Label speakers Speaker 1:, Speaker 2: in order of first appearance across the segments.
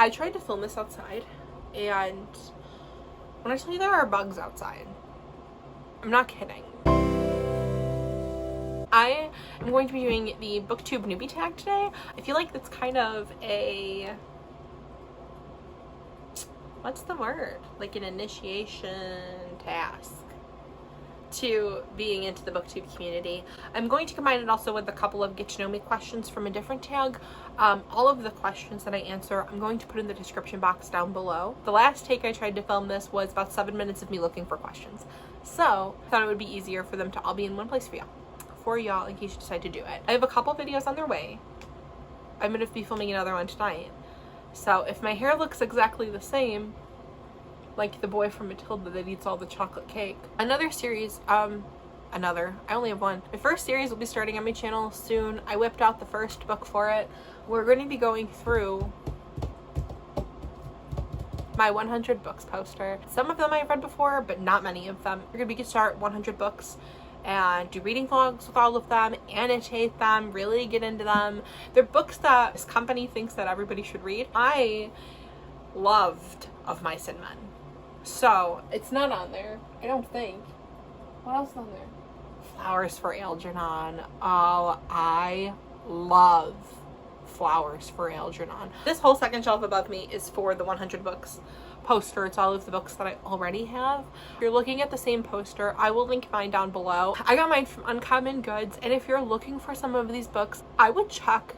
Speaker 1: I tried to film this outside, and when I tell you there are bugs outside, I'm not kidding. I am going to be doing the BookTube Newbie Tag today. I feel like that's kind of a, what's the word? Like an initiation task to being into the BookTube community. I'm going to combine it also with a couple of get to know me questions from a different tag. All of the questions that I answer, I'm going to put in the description box down below. The last take I tried to film this was about 7 minutes of me looking for questions. So I thought it would be easier for them to all be in one place for y'all in case you decide to do it. I have a couple videos on their way. I'm going to be filming another one tonight. So if my hair looks exactly the same, like the boy from Matilda that eats all the chocolate cake. Another series, I only have one. My first series will be starting on my channel soon. I whipped out the first book for it. We're going to be going through my 100 books poster. Some of them I've read before, but not many of them. We're going to start 100 books and do reading vlogs with all of them, annotate them, really get into them. They're books that this company thinks that everybody should read. I loved Of Mice and Men. So, it's not on there, I don't think. What else is on there? Flowers for Algernon. Oh, I love Flowers for Algernon. This whole second shelf above me is for the 100 books poster. It's all of the books that I already have. If you're looking at the same poster, I will link mine down below. I got mine from Uncommon Goods, and if you're looking for some of these books, I would check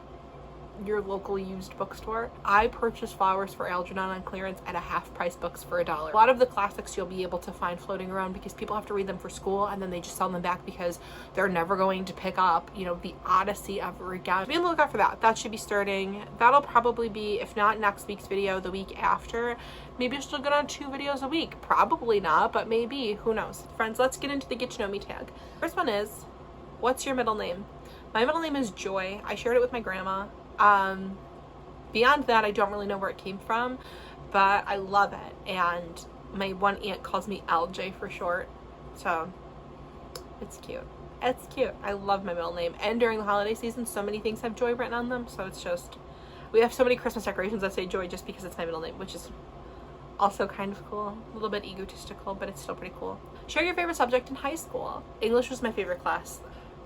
Speaker 1: your local used bookstore. I purchased Flowers for Algernon on clearance at a half price books for $1. A lot of the classics you'll be able to find floating around because people have to read them for school and then they just sell them back because they're never going to pick up, you know, the Odyssey ever again. Be on the lookout for that. That should be starting. That'll probably be, if not next week's video, the week after. Maybe I'll still get on 2 videos a week. Probably not, but maybe. Who knows? Friends, let's get into the Get to Know Me tag. First one is, what's your middle name? My middle name is Joy. I shared it with my grandma. Beyond that, I don't really know where it came from, but I love it. And my one aunt calls me LJ for short. So it's cute. It's cute. I love my middle name. And during the holiday season, so many things have Joy written on them. So it's just, we have so many Christmas decorations that say Joy just because it's my middle name, which is also kind of cool. A little bit egotistical, but it's still pretty cool. Share your favorite subject in high school. English was my favorite class.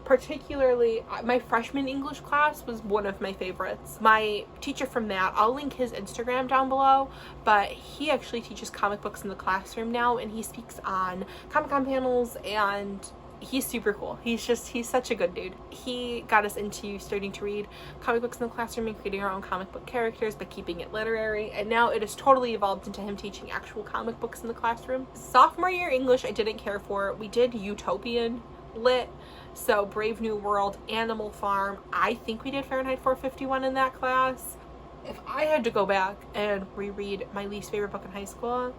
Speaker 1: Particularly, my freshman English class was one of my favorites. My teacher from that, I'll link his Instagram down below, but he actually teaches comic books in the classroom now, and he speaks on Comic-Con panels, and he's super cool. He's such a good dude. He got us into starting to read comic books in the classroom and creating our own comic book characters, but keeping it literary, and now it has totally evolved into him teaching actual comic books in the classroom. Sophomore year English I didn't care for. We did Utopian lit, so Brave New World, Animal Farm. I think we did Fahrenheit 451 in that class. If I had to go back and reread my least favorite book in high school,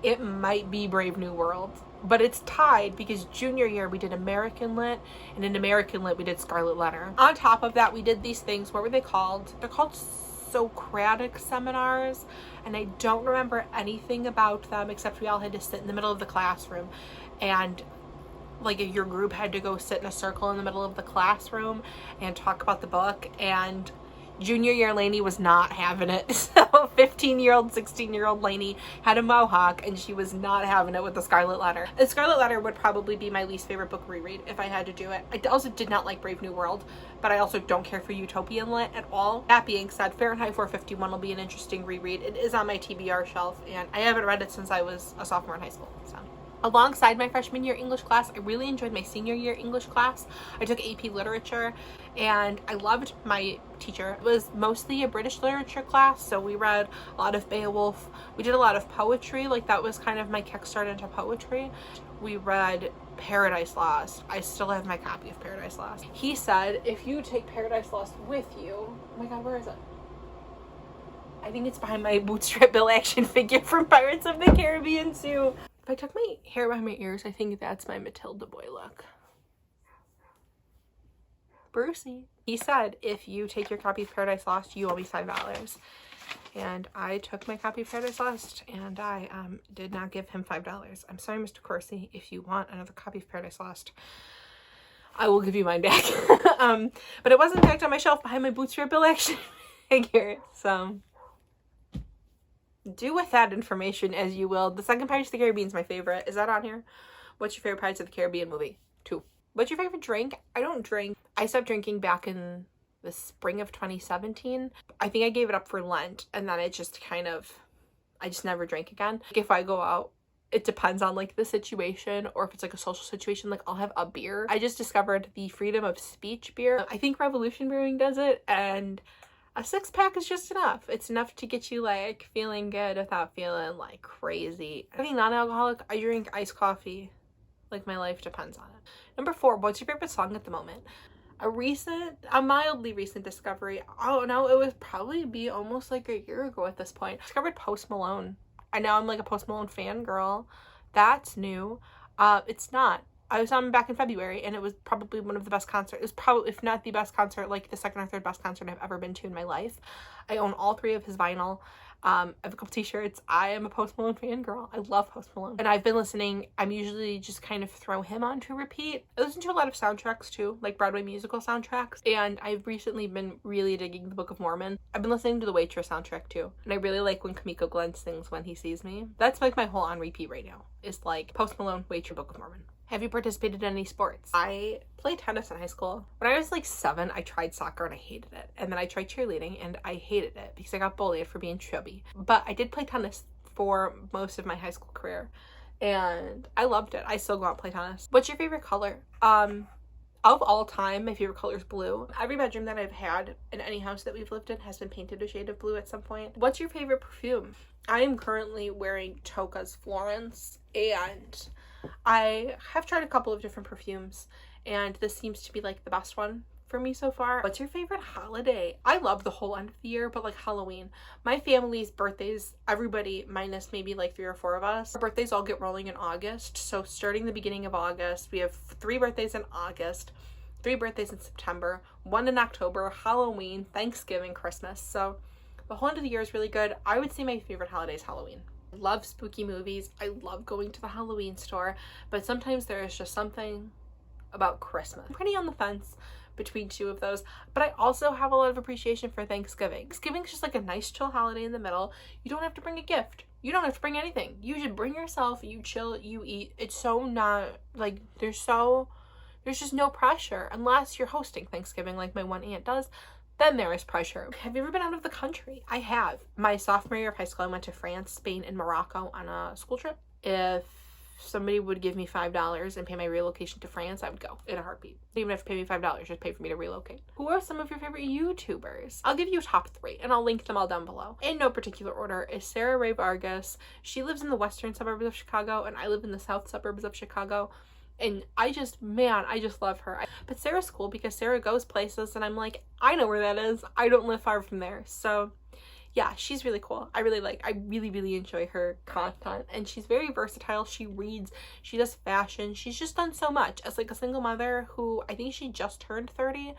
Speaker 1: it might be Brave New World. But it's tied because junior year we did American Lit, and in American Lit we did Scarlet Letter. On top of that, we did these things. What were they called? They're called Socratic Seminars, and I don't remember anything about them except we all had to sit in the middle of the classroom, and like your group had to go sit in a circle in the middle of the classroom and talk about the book, and junior year Lainey was not having it. So 15-year-old, 16-year-old Lainey had a mohawk and she was not having it with the Scarlet Letter. The Scarlet Letter would probably be my least favorite book reread if I had to do it. I also did not like Brave New World, but I also don't care for Utopian Lit at all. That being said, Fahrenheit 451 will be an interesting reread. It is on my TBR shelf and I haven't read it since I was a sophomore in high school. So alongside my freshman year English class, I really enjoyed my senior year English class. I took AP Literature and I loved my teacher. It was mostly a British literature class, so we read a lot of Beowulf. We did a lot of poetry, like that was kind of my kickstart into poetry. We read Paradise Lost. I still have my copy of Paradise Lost. He said, if you take Paradise Lost with you, oh my god, where is it? I think it's behind my bootstrap Bill action figure from Pirates of the Caribbean too. If I tuck my hair behind my ears, I think that's my Matilda boy look. Brucey. He said, if you take your copy of Paradise Lost, you owe me $5. And I took my copy of Paradise Lost, and I did not give him $5. I'm sorry, Mr. Corsi. If you want another copy of Paradise Lost, I will give you mine back. But it wasn't backed on my shelf behind my bootstrap Bill action figure. So do with that information as you will. The second Pirates of the Caribbean is my favorite. Is that on here? What's your favorite Pirates of the Caribbean movie? 2. What's your favorite drink? I don't drink. I stopped drinking back in the spring of 2017. I think I gave it up for Lent, and then it just kind of, I just never drank again. Like if I go out, it depends on like the situation, or if it's like a social situation, like I'll have a beer. I just discovered the freedom of speech beer. I think Revolution Brewing does it, and a 6-pack is just enough. It's enough to get you like feeling good without feeling like crazy. I think non-alcoholic, I drink iced coffee. Like my life depends on it. Number 4, what's your favorite song at the moment? A mildly recent discovery. Oh no, it would probably be almost like a year ago at this point. I discovered Post Malone. And now I'm like a Post Malone fangirl. That's new. It's not. I saw him back in February, and it was probably one of the best concerts. It was probably, if not the best concert, like the second or third best concert I've ever been to in my life. I own all 3 of his vinyl. I have a couple t-shirts. I am a Post Malone fangirl. I love Post Malone. And I've been listening. I'm usually just kind of throw him on to repeat. I listen to a lot of soundtracks too, like Broadway musical soundtracks. And I've recently been really digging the Book of Mormon. I've been listening to the Waitress soundtrack too. And I really like when Kamiko Glenn sings When He Sees Me. That's like my whole on repeat right now. It's like Post Malone, Waitress, Book of Mormon. Have you participated in any sports? I played tennis in high school. When I was like 7, I tried soccer and I hated it. And then I tried cheerleading and I hated it because I got bullied for being chubby. But I did play tennis for most of my high school career and I loved it. I still go out and play tennis. What's your favorite color? Of all time, my favorite color is blue. Every bedroom that I've had in any house that we've lived in has been painted a shade of blue at some point. What's your favorite perfume? I am currently wearing Tocca's Florence, and I have tried a couple of different perfumes, and this seems to be like the best one for me so far. What's your favorite holiday? I love the whole end of the year, but like Halloween. My family's birthdays, everybody minus maybe like 3 or 4 of us, our birthdays all get rolling in August. So starting the beginning of August, we have 3 birthdays in August, 3 birthdays in September, 1 in October, Halloween, Thanksgiving, Christmas. So the whole end of the year is really good. I would say my favorite holiday is Halloween. I love spooky movies. I love going to the Halloween store, but sometimes there is just something about Christmas. I'm pretty on the fence between 2 of those, but I also have a lot of appreciation for Thanksgiving. Thanksgiving's just like a nice chill holiday in the middle. You don't have to bring a gift. You don't have to bring anything. You should bring yourself, you chill, you eat. It's so not like there's just no pressure unless you're hosting Thanksgiving like my one aunt does. Then there is pressure. Have you ever been out of the country? I have. My sophomore year of high school, I went to France, Spain, and Morocco on a school trip. If somebody would give me $5 and pay my relocation to France, I would go in a heartbeat. They even have to pay me $5, just pay for me to relocate. Who are some of your favorite YouTubers? I'll give you a top 3 and I'll link them all down below. In no particular order is Sarah Ray Vargas. She lives in the western suburbs of Chicago and I live in the south suburbs of Chicago. And I just love her. But Sarah's cool because Sarah goes places and I'm like, I know where that is. I don't live far from there. So yeah, she's really cool. I really enjoy her content, and she's very versatile. She reads, she does fashion. She's just done so much as like a single mother who I think she just turned 30.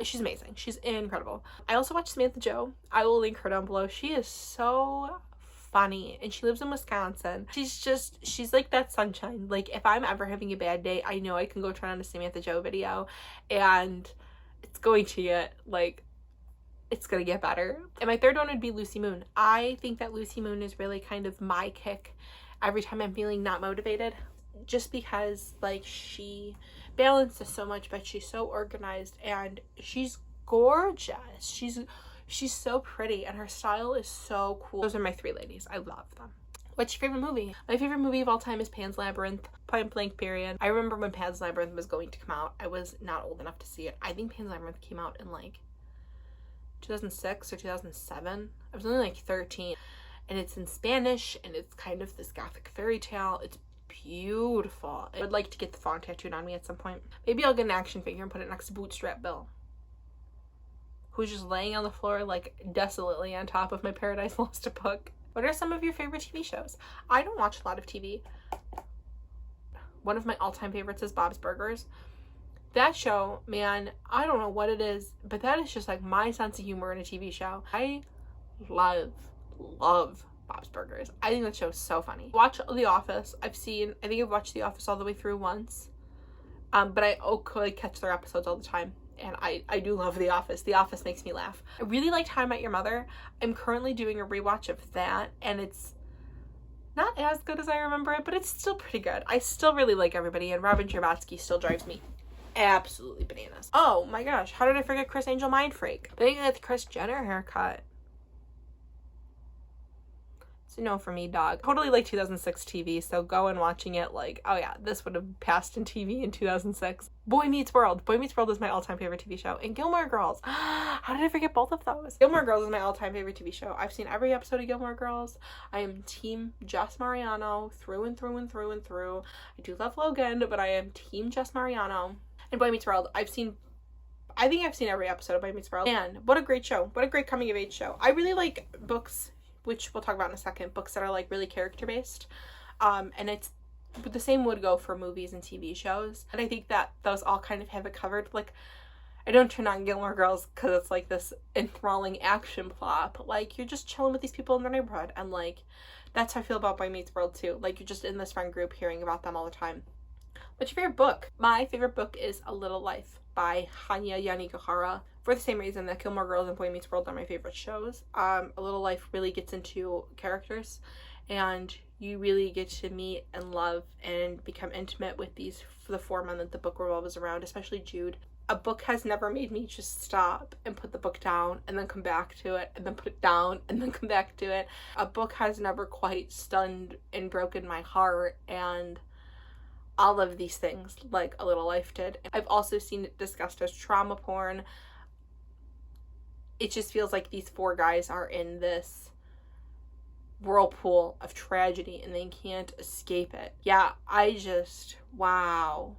Speaker 1: She's amazing. She's incredible. I also watch Samantha Joe. I will link her down below. She is so funny and she lives in Wisconsin. She's like that sunshine. Like if I'm ever having a bad day, I know I can go turn on a Samantha Joe video and it's going to get like, it's gonna get better. And my third one would be Lucy Moon. I think that Lucy Moon is really kind of my kick every time I'm feeling not motivated, just because like she balances so much, but she's so organized and she's gorgeous. She's so pretty and her style is so cool. Those are my 3 ladies. I love them. What's your favorite movie? My favorite movie of all time is Pan's Labyrinth. Point blank period. I remember when Pan's Labyrinth was going to come out. I was not old enough to see it. I think Pan's Labyrinth came out in like 2006 or 2007. I was only like 13. And it's in Spanish and it's kind of this gothic fairy tale. It's beautiful. I would like to get the fawn tattooed on me at some point. Maybe I'll get an action figure and put it next to Bootstrap Bill, who's just laying on the floor like desolately on top of my Paradise Lost book. What are some of your favorite TV shows? I don't watch a lot of TV. One of my all-time favorites is Bob's Burgers. That show, man, I don't know what it is, but that is just like my sense of humor in a TV show. I love Bob's Burgers. I think that show is so funny. Watch The Office. I think I've watched The Office all the way through once. But I catch their episodes all the time. And I do love The Office. The Office makes me laugh. I really liked How I Met Your Mother. I'm currently doing a rewatch of that, and it's not as good as I remember it, but it's still pretty good. I still really like everybody, and Robin Scherbatsky still drives me absolutely bananas. Oh my gosh, how did I forget Chris Angel Mind Freak? But I got the Kris Jenner haircut. It's a no for me, dog. Totally like 2006 TV, so go and watching it like, oh yeah, this would have passed in TV in 2006. Boy Meets World. Boy Meets World is my all-time favorite TV show. And Gilmore Girls. How did I forget both of those? Gilmore Girls is my all-time favorite TV show. I've seen every episode of Gilmore Girls. I am team Jess Mariano through and through and through and through. I do love Logan, but I am team Jess Mariano. And Boy Meets World, I think I've seen every episode of Boy Meets World. And what a great show. What a great coming of age show. I really like books, which we'll talk about in a second, books that are like really character based. And it's, but the same would go for movies and TV shows. And I think that those all kind of have it covered. Like, I don't turn on Gilmore Girls because it's like this enthralling action plot, but like you're just chilling with these people in their neighborhood. And like, that's how I feel about Boy Meets World too. Like, you're just in this friend group hearing about them all the time. What's your favorite book? My favorite book is A Little Life by Hanya Yanagihara, for the same reason that Gilmore Girls and Boy Meets World are my favorite shows. A Little Life really gets into characters, and you really get to meet and love and become intimate with the 4 men that the book revolves around, especially Jude. A book has never made me just stop and put the book down and then come back to it and then put it down and then come back to it. A book has never quite stunned and broken my heart, and all of these things like A Little Life did. I've also seen it discussed as trauma porn. It just feels like these 4 guys are in this whirlpool of tragedy and they can't escape it. Yeah, wow.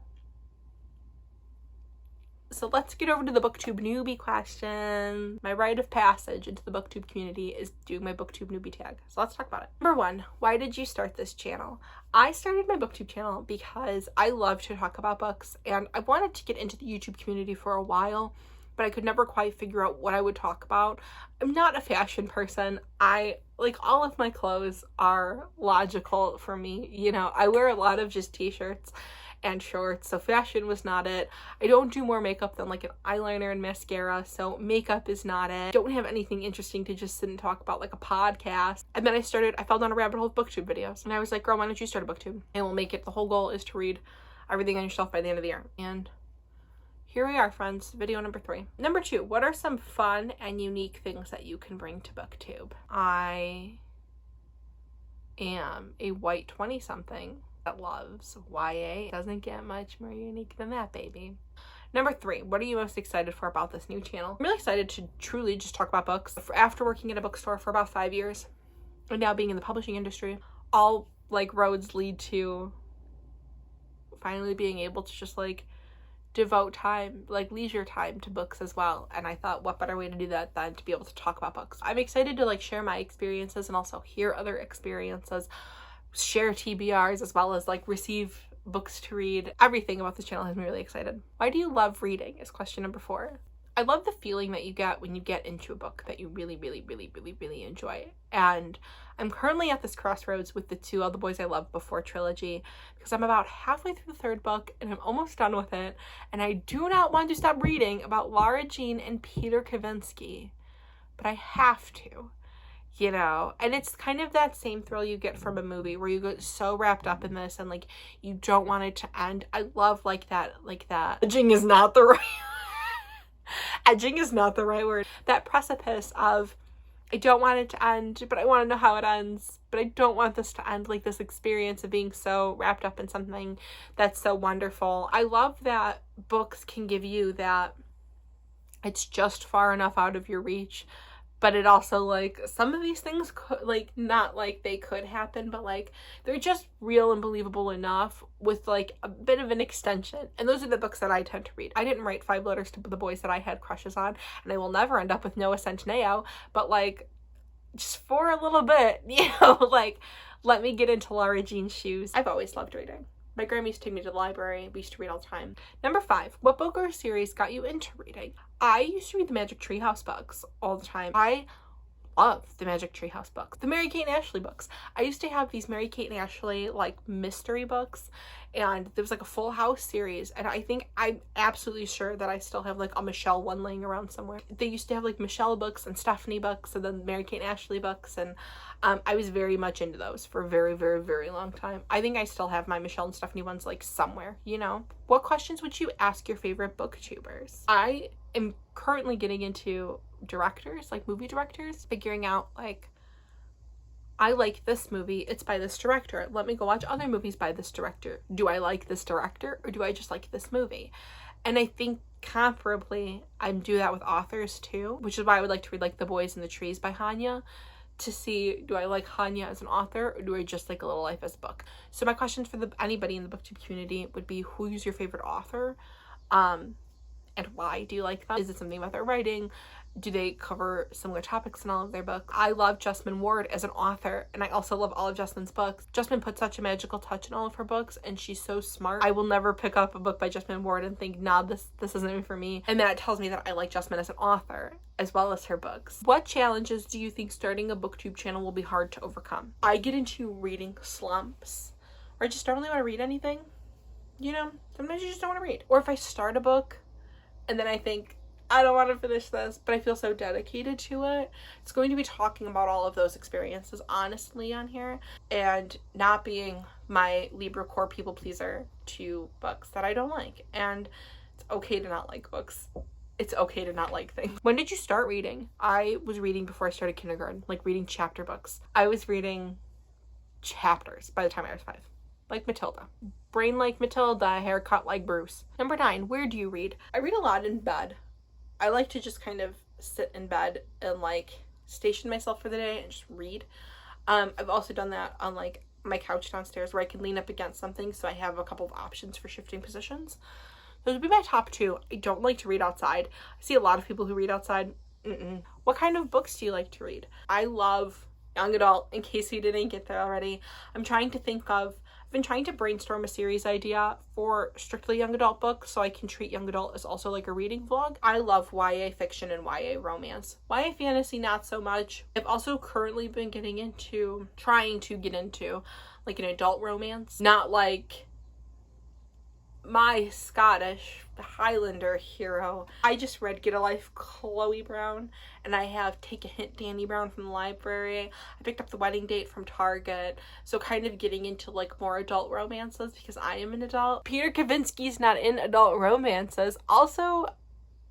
Speaker 1: So let's get over to the BookTube Newbie Questions. My rite of passage into the BookTube community is doing my BookTube Newbie Tag. So let's talk about it. Number 1, why did you start this channel? I started my BookTube channel because I love to talk about books, and I wanted to get into the YouTube community for a while, but I could never quite figure out what I would talk about. I'm not a fashion person. Like, all of my clothes are logical for me. You know, I wear a lot of just t-shirts and shorts, so fashion was not it. I don't do more makeup than like an eyeliner and mascara, so makeup is not it. Don't have anything interesting to just sit and talk about like a podcast. And then I fell down a rabbit hole of BookTube videos, and I was like, girl, why don't you start a BookTube? And we'll make it, the whole goal is to read everything on your shelf by the end of the year. And here we are, friends, video number 3. Number 2, what are some fun and unique things that you can bring to BookTube? I am a white 20-something that loves YA. Doesn't get much more unique than that, baby. Number 3, what are you most excited for about this new channel? I'm really excited to truly just talk about books. After working at a bookstore for about 5 years, and now being in the publishing industry, all like roads lead to finally being able to just like devote time, like leisure time, to books as well. And I thought, what better way to do that than to be able to talk about books? I'm excited to like share my experiences and also hear other experiences, share TBRs, as well as like receive books to read. Everything about this channel has me really excited. Why do you love reading is question number 4. I love the feeling that you get when you get into a book that you really, really, really, really, really enjoy. And I'm currently at this crossroads with the 2 All the Boys I Loved Before trilogy, because I'm about halfway through the 3rd book and I'm almost done with it. And I do not want to stop reading about Lara Jean and Peter Kavinsky, but I have to. You know, and it's kind of that same thrill you get from a movie where you get so wrapped up in this and like you don't want it to end. I love like that. Edging is not the right edging is not the right word. That precipice of, I don't want it to end, but I want to know how it ends, but I don't want this to end, like this experience of being so wrapped up in something that's so wonderful. I love that books can give you that. It's just far enough out of your reach, but it also, like, some of these things could, like, not like they could happen, but like they're just real and believable enough with like a bit of an extension. And those are the books that I tend to read. I didn't write 5 letters to the boys that I had crushes on, and I will never end up with Noah Centineo, but like just for a little bit, you know, like let me get into Lara Jean's shoes. I've always loved reading. My grandma used to take me to the library. We used to read all the time. Number 5, what book or series got you into reading? I used to read the Magic Treehouse books all the time. I love the Magic Tree House books, the Mary Kate and Ashley books. I used to have these Mary Kate and Ashley like mystery books, and there was like a Full House series, and I think I'm absolutely sure that I still have like a Michelle one laying around somewhere. They used to have like Michelle books and Stephanie books and then Mary Kate and Ashley books, and I was very much into those for a very, very, very long time. I think I still have my Michelle and Stephanie ones like somewhere, you know? What questions would you ask your favorite booktubers? I am currently getting into directors, like movie directors, figuring out like, I like this movie, it's by this director, let me go watch other movies by this director. Do I like this director, or do I just like this movie? And I think comparably I do that with authors too, which is why I would like to read like The Boys in the Trees by Hanya, to see, do I like Hanya as an author, or do I just like A Little Life as a book? So my questions for anybody in the BookTube community would be, who's your favorite author, and why do you like them? Is it something about their writing? Do they cover similar topics in all of their books? I love Jesmyn Ward as an author, and I also love all of Jesmyn's books. Jesmyn puts such a magical touch in all of her books, and she's so smart. I will never pick up a book by Jesmyn Ward and think, nah, this isn't even for me. And that tells me that I like Jesmyn as an author, as well as her books. What challenges do you think starting a BookTube channel will be hard to overcome? I get into reading slumps, or I just don't really want to read anything. You know, sometimes you just don't want to read. Or if I start a book, and then I think, I don't want to finish this, but I feel so dedicated to it. It's going to be talking about all of those experiences honestly on here, and not being my Libra core people pleaser to books that I don't like. And it's okay to not like books. It's okay to not like things. When did you start reading? I was reading before I started kindergarten, like reading chapter books. I was reading chapters by the time I was 5. Like Matilda. Brain like Matilda, haircut like Bruce. Number 9, where do you read? I read a lot in bed. I like to just kind of sit in bed and like station myself for the day and just read. I've also done that on like my couch downstairs where I can lean up against something, so I have a couple of options for shifting positions. Those would be my top 2. I don't like to read outside. I see a lot of people who read outside. What kind of books do you like to read? I love young adult, in case you didn't get there already. I've been trying to brainstorm a series idea for strictly young adult books, so I can treat young adult as also like a reading vlog. I love YA fiction and YA romance. YA fantasy, not so much. I've also currently been trying to get into like an adult romance, not like my Scottish Highlander hero. I just read Get a Life Chloe Brown, and I have Take a Hint Danny Brown from the library. I picked up The Wedding Date from Target, so kind of getting into like more adult romances because I am an adult. Peter Kavinsky's not in adult romances. Also,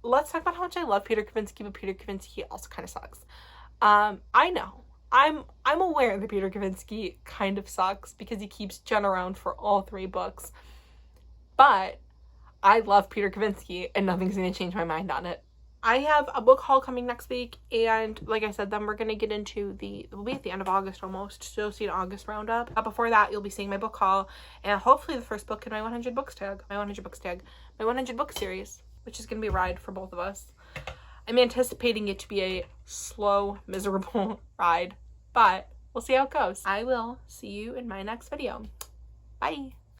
Speaker 1: let's talk about how much I love Peter Kavinsky, but Peter Kavinsky also kind of sucks. I know. I'm aware that Peter Kavinsky kind of sucks because he keeps Jen around for all 3 books. But I love Peter Kavinsky, and nothing's going to change my mind on it. I have a book haul coming next week, and like I said, then we're going to get into we'll be at the end of August almost, so you'll see an August roundup. But before that, you'll be seeing my book haul, and hopefully the first book in my 100 books tag, my 100 book series, which is going to be a ride for both of us. I'm anticipating it to be a slow, miserable ride, but we'll see how it goes. I will see you in my next video. Bye!